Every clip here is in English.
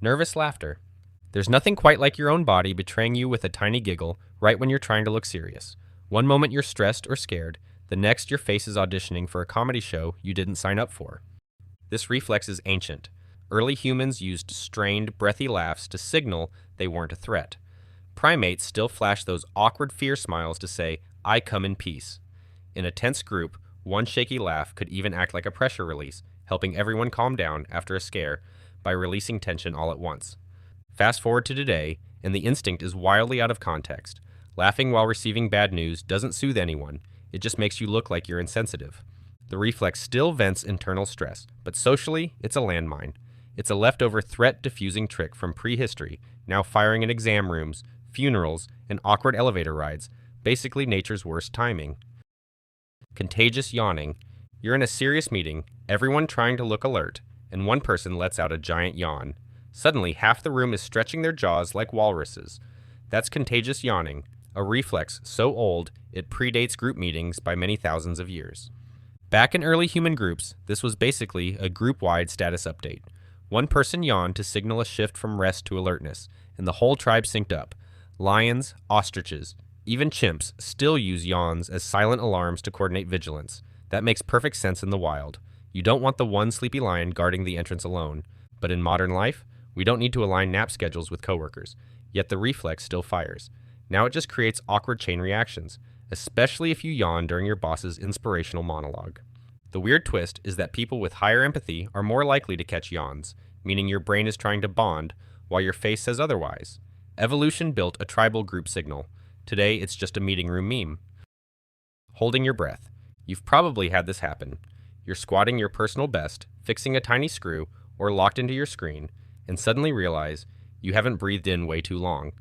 Nervous laughter. There's nothing quite like your own body betraying you with a tiny giggle right when you're trying to look serious. One moment you're stressed or scared, the next your face is auditioning for a comedy show you didn't sign up for. This reflex is ancient. Early humans used strained, breathy laughs to signal they weren't a threat. Primates still flash those awkward fear smiles to say, "I come in peace." In a tense group, one shaky laugh could even act like a pressure release, helping everyone calm down after a scare by releasing tension all at once. Fast forward to today, and the instinct is wildly out of context. Laughing while receiving bad news doesn't soothe anyone, it just makes you look like you're insensitive. The reflex still vents internal stress, but socially, it's a landmine. It's a leftover threat-diffusing trick from prehistory, now firing in exam rooms, funerals, and awkward elevator rides, basically nature's worst timing. Contagious yawning. You're in a serious meeting, everyone trying to look alert, and one person lets out a giant yawn. Suddenly, half the room is stretching their jaws like walruses. That's contagious yawning, a reflex so old it predates group meetings by many thousands of years. Back in early human groups, this was basically a group-wide status update. One person yawned to signal a shift from rest to alertness, and the whole tribe synced up. Lions, ostriches, even chimps still use yawns as silent alarms to coordinate vigilance. That makes perfect sense in the wild. You don't want the one sleepy lion guarding the entrance alone. But in modern life, we don't need to align nap schedules with coworkers. Yet the reflex still fires. Now it just creates awkward chain reactions, especially if you yawn during your boss's inspirational monologue. The weird twist is that people with higher empathy are more likely to catch yawns, meaning your brain is trying to bond while your face says otherwise. Evolution built a tribal group signal. Today, it's just a meeting room meme. Holding your breath. You've probably had this happen. You're squatting your personal best, fixing a tiny screw, or locked into your screen, and suddenly realize you haven't breathed in way too long.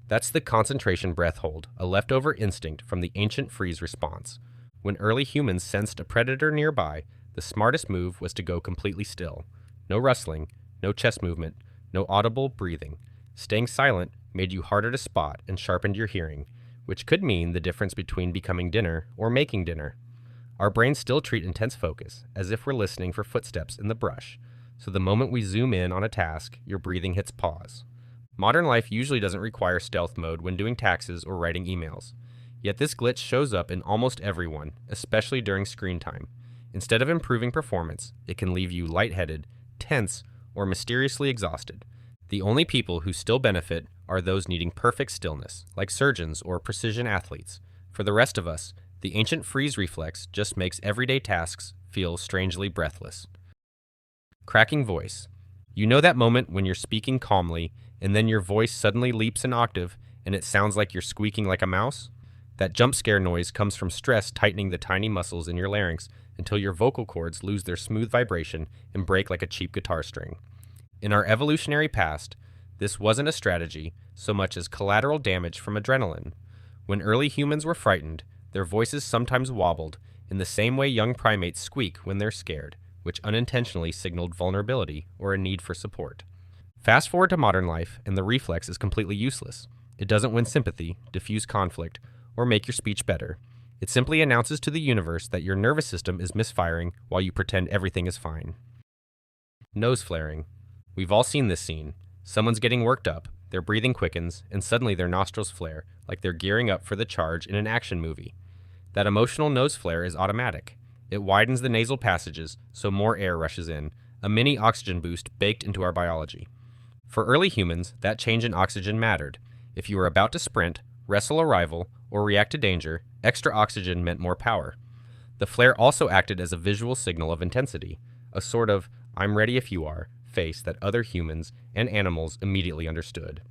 That's the concentration breath hold, a leftover instinct from the ancient freeze response. When early humans sensed a predator nearby, the smartest move was to go completely still. No rustling, no chest movement, no audible breathing. Staying silent made you harder to spot and sharpened your hearing, which could mean the difference between becoming dinner or making dinner. Our brains still treat intense focus as if we're listening for footsteps in the brush, so the moment we zoom in on a task, your breathing hits pause. Modern life usually doesn't require stealth mode when doing taxes or writing emails. Yet this glitch shows up in almost everyone, especially during screen time. Instead of improving performance, it can leave you lightheaded, tense, or mysteriously exhausted. The only people who still benefit are those needing perfect stillness, like surgeons or precision athletes. For the rest of us, the ancient freeze reflex just makes everyday tasks feel strangely breathless. Cracking voice. You know that moment when you're speaking calmly, and then your voice suddenly leaps an octave, and it sounds like you're squeaking like a mouse? That jump scare noise comes from stress tightening the tiny muscles in your larynx until your vocal cords lose their smooth vibration and break like a cheap guitar string. In our evolutionary past, this wasn't a strategy so much as collateral damage from adrenaline. When early humans were frightened, their voices sometimes wobbled in the same way young primates squeak when they're scared, which unintentionally signaled vulnerability or a need for support. Fast forward to modern life, and the reflex is completely useless. It doesn't win sympathy, diffuse conflict, or make your speech better. It simply announces to the universe that your nervous system is misfiring while you pretend everything is fine. Nose flaring. We've all seen this scene. Someone's getting worked up, their breathing quickens, and suddenly their nostrils flare, like they're gearing up for the charge in an action movie. That emotional nose flare is automatic. It widens the nasal passages so more air rushes in, a mini oxygen boost baked into our biology. For early humans, that change in oxygen mattered. If you were about to sprint, wrestle a rival, or react to danger, extra oxygen meant more power. The flare also acted as a visual signal of intensity, a sort of "I'm ready if you are" face that other humans and animals immediately understood.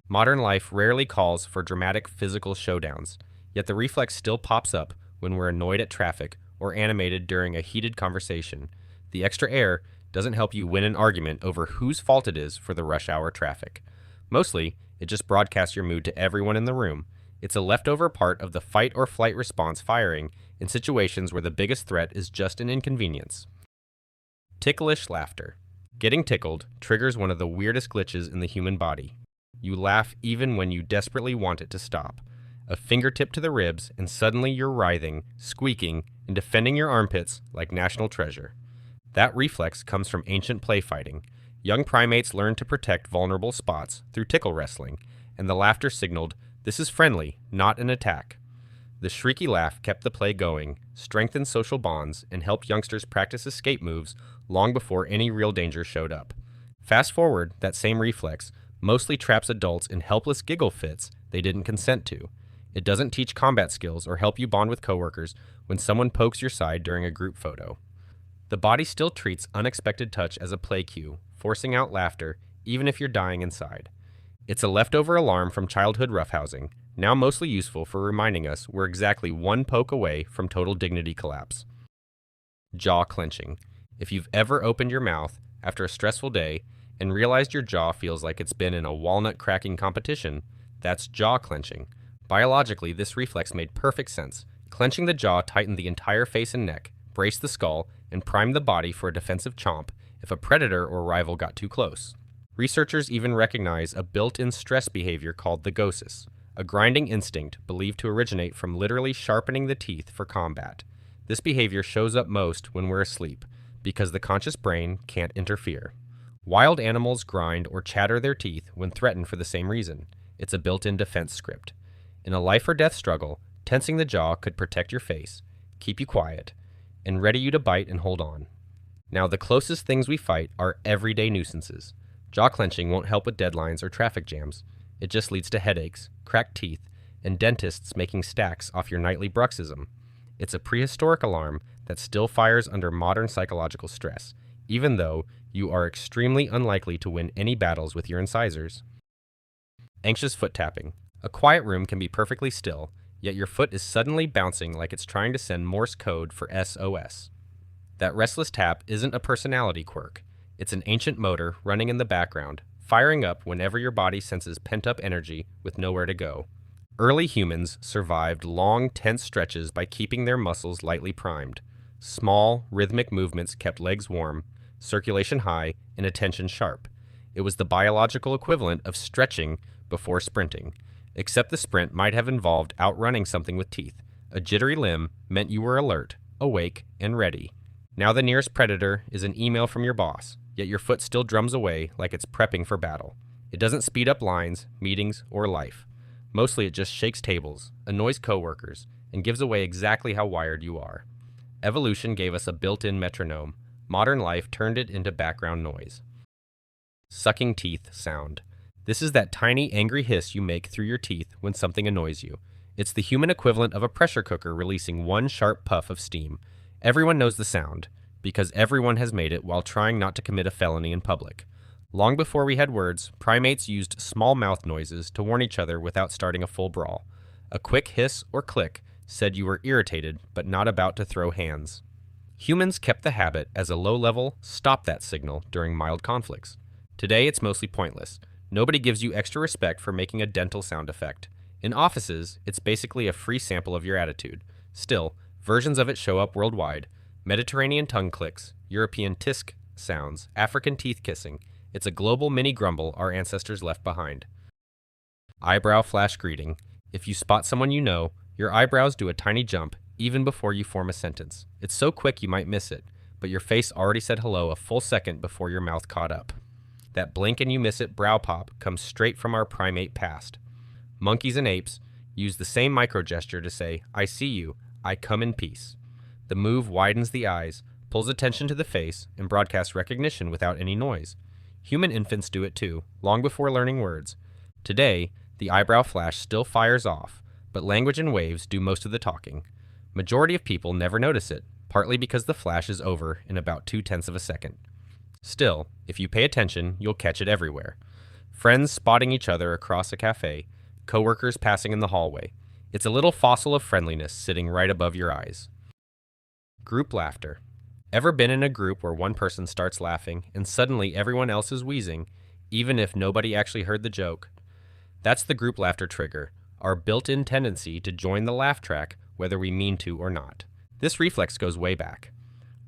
Modern life rarely calls for dramatic physical showdowns, yet the reflex still pops up when we're annoyed at traffic or animated during a heated conversation. The extra air doesn't help you win an argument over whose fault it is for the rush hour traffic. Mostly, it just broadcasts your mood to everyone in the room. It's a leftover part of the fight or flight response firing in situations where the biggest threat is just an inconvenience. Ticklish laughter. Getting tickled triggers one of the weirdest glitches in the human body. You laugh even when you desperately want it to stop. A fingertip to the ribs, and suddenly you're writhing, squeaking, and defending your armpits like national treasure. That reflex comes from ancient play fighting. Young primates learned to protect vulnerable spots through tickle wrestling, and the laughter signaled, "This is friendly, not an attack." The shrieky laugh kept the play going, strengthened social bonds, and helped youngsters practice escape moves long before any real danger showed up. Fast forward, that same reflex mostly traps adults in helpless giggle fits they didn't consent to. It doesn't teach combat skills or help you bond with coworkers when someone pokes your side during a group photo. The body still treats unexpected touch as a play cue, forcing out laughter even if you're dying inside. It's a leftover alarm from childhood roughhousing, now mostly useful for reminding us we're exactly one poke away from total dignity collapse. Jaw clenching. If you've ever opened your mouth after a stressful day and realized your jaw feels like it's been in a walnut cracking competition, that's jaw clenching. Biologically, this reflex made perfect sense. Clenching the jaw tightened the entire face and neck, braced the skull, and primed the body for a defensive chomp if a predator or rival got too close. Researchers even recognize a built-in stress behavior called the gosis, a grinding instinct believed to originate from literally sharpening the teeth for combat. This behavior shows up most when we're asleep, because the conscious brain can't interfere. Wild animals grind or chatter their teeth when threatened for the same reason. It's a built-in defense script. In a life-or-death struggle, tensing the jaw could protect your face, keep you quiet, and ready you to bite and hold on. Now, the closest things we fight are everyday nuisances. Jaw clenching won't help with deadlines or traffic jams. It just leads to headaches, cracked teeth, and dentists making stacks off your nightly bruxism. It's a prehistoric alarm that still fires under modern psychological stress, even though you are extremely unlikely to win any battles with your incisors. Anxious foot tapping. A quiet room can be perfectly still, yet your foot is suddenly bouncing like it's trying to send Morse code for SOS. That restless tap isn't a personality quirk. It's an ancient motor running in the background, firing up whenever your body senses pent-up energy with nowhere to go. Early humans survived long, tense stretches by keeping their muscles lightly primed. Small, rhythmic movements kept legs warm, circulation high, and attention sharp. It was the biological equivalent of stretching before sprinting, except the sprint might have involved outrunning something with teeth. A jittery limb meant you were alert, awake, and ready. Now the nearest predator is an email from your boss, yet your foot still drums away like it's prepping for battle. It doesn't speed up lines, meetings, or life. Mostly it just shakes tables, annoys coworkers, and gives away exactly how wired you are. Evolution gave us a built-in metronome. Modern life turned it into background noise. Sucking teeth sound. This is that tiny angry hiss you make through your teeth when something annoys you. It's the human equivalent of a pressure cooker releasing one sharp puff of steam. Everyone knows the sound, because everyone has made it while trying not to commit a felony in public. Long before we had words, primates used small mouth noises to warn each other without starting a full brawl. A quick hiss or click said you were irritated but not about to throw hands. Humans kept the habit as a low-level stop that signal during mild conflicts. Today it's mostly pointless. Nobody gives you extra respect for making a dental sound effect. In offices, it's basically a free sample of your attitude. Still, versions of it show up worldwide. Mediterranean tongue clicks, European tisk sounds, African teeth kissing. It's a global mini grumble our ancestors left behind. Eyebrow flash greeting. If you spot someone you know, your eyebrows do a tiny jump even before you form a sentence. It's so quick you might miss it, but your face already said hello a full second before your mouth caught up. That blink and you miss it brow pop comes straight from our primate past. Monkeys and apes use the same micro gesture to say, "I see you, I come in peace." The move widens the eyes, pulls attention to the face, and broadcasts recognition without any noise. Human infants do it too, long before learning words. Today, the eyebrow flash still fires off, but language and waves do most of the talking. Majority of people never notice it, partly because the flash is over in about 0.2 of a second. Still, if you pay attention, you'll catch it everywhere. Friends spotting each other across a cafe, coworkers passing in the hallway. It's a little fossil of friendliness sitting right above your eyes. Group laughter. Ever been in a group where one person starts laughing and suddenly everyone else is wheezing, even if nobody actually heard the joke? That's the group laughter trigger, our built-in tendency to join the laugh track whether we mean to or not. This reflex goes way back.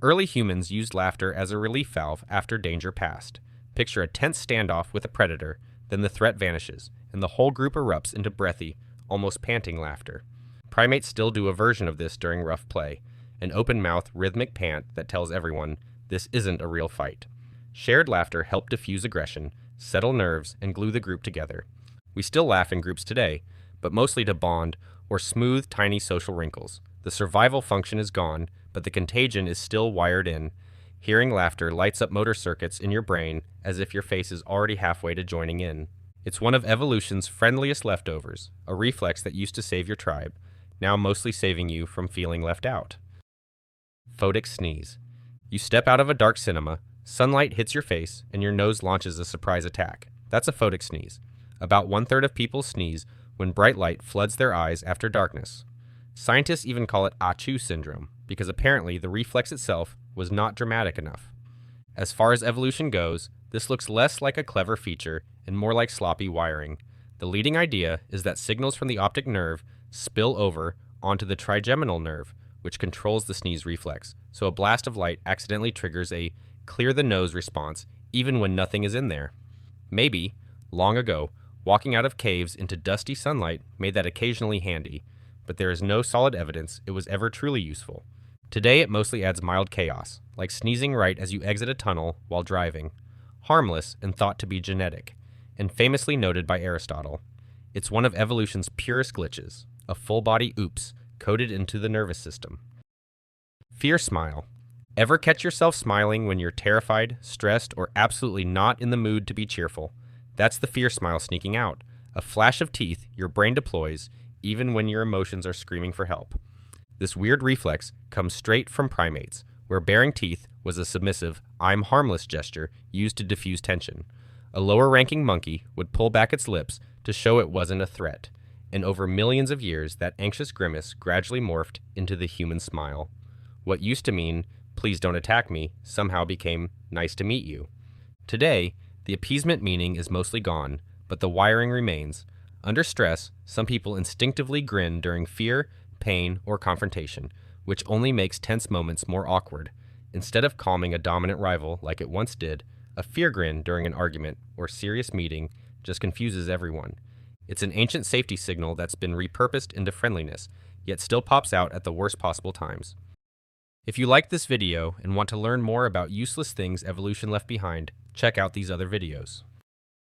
Early humans used laughter as a relief valve after danger passed. Picture a tense standoff with a predator, then the threat vanishes, and the whole group erupts into breathy, almost panting laughter. Primates still do a version of this during rough play, an open-mouth rhythmic pant that tells everyone this isn't a real fight. Shared laughter helped diffuse aggression, settle nerves, and glue the group together. We still laugh in groups today, but mostly to bond or smooth tiny social wrinkles. The survival function is gone, but the contagion is still wired in. Hearing laughter lights up motor circuits in your brain as if your face is already halfway to joining in. It's one of evolution's friendliest leftovers, a reflex that used to save your tribe, now mostly saving you from feeling left out. Photic Sneeze. You step out of a dark cinema, sunlight hits your face, and your nose launches a surprise attack. That's a photic sneeze. About 1/3 of people sneeze when bright light floods their eyes after darkness. Scientists even call it achoo syndrome, because apparently the reflex itself was not dramatic enough. As far as evolution goes, this looks less like a clever feature and more like sloppy wiring. The leading idea is that signals from the optic nerve spill over onto the trigeminal nerve, which controls the sneeze reflex, so a blast of light accidentally triggers a clear the nose response even when nothing is in there. Maybe, long ago, walking out of caves into dusty sunlight made that occasionally handy, but there is no solid evidence it was ever truly useful. Today it mostly adds mild chaos, like sneezing right as you exit a tunnel while driving. Harmless and thought to be genetic, and famously noted by Aristotle. It's one of evolution's purest glitches, a full-body oops coded into the nervous system. Fear smile. Ever catch yourself smiling when you're terrified, stressed, or absolutely not in the mood to be cheerful? That's the fear smile sneaking out. A flash of teeth your brain deploys even when your emotions are screaming for help. This weird reflex comes straight from primates, where baring teeth was a submissive, I'm harmless gesture used to diffuse tension. A lower-ranking monkey would pull back its lips to show it wasn't a threat, and over millions of years that anxious grimace gradually morphed into the human smile. What used to mean, please don't attack me, somehow became nice to meet you. Today, the appeasement meaning is mostly gone, but the wiring remains. Under stress, some people instinctively grin during fear, pain, or confrontation, which only makes tense moments more awkward. Instead of calming a dominant rival like it once did, a fear grin during an argument or serious meeting just confuses everyone. It's an ancient safety signal that's been repurposed into friendliness, yet still pops out at the worst possible times. If you liked this video and want to learn more about useless things evolution left behind, check out these other videos.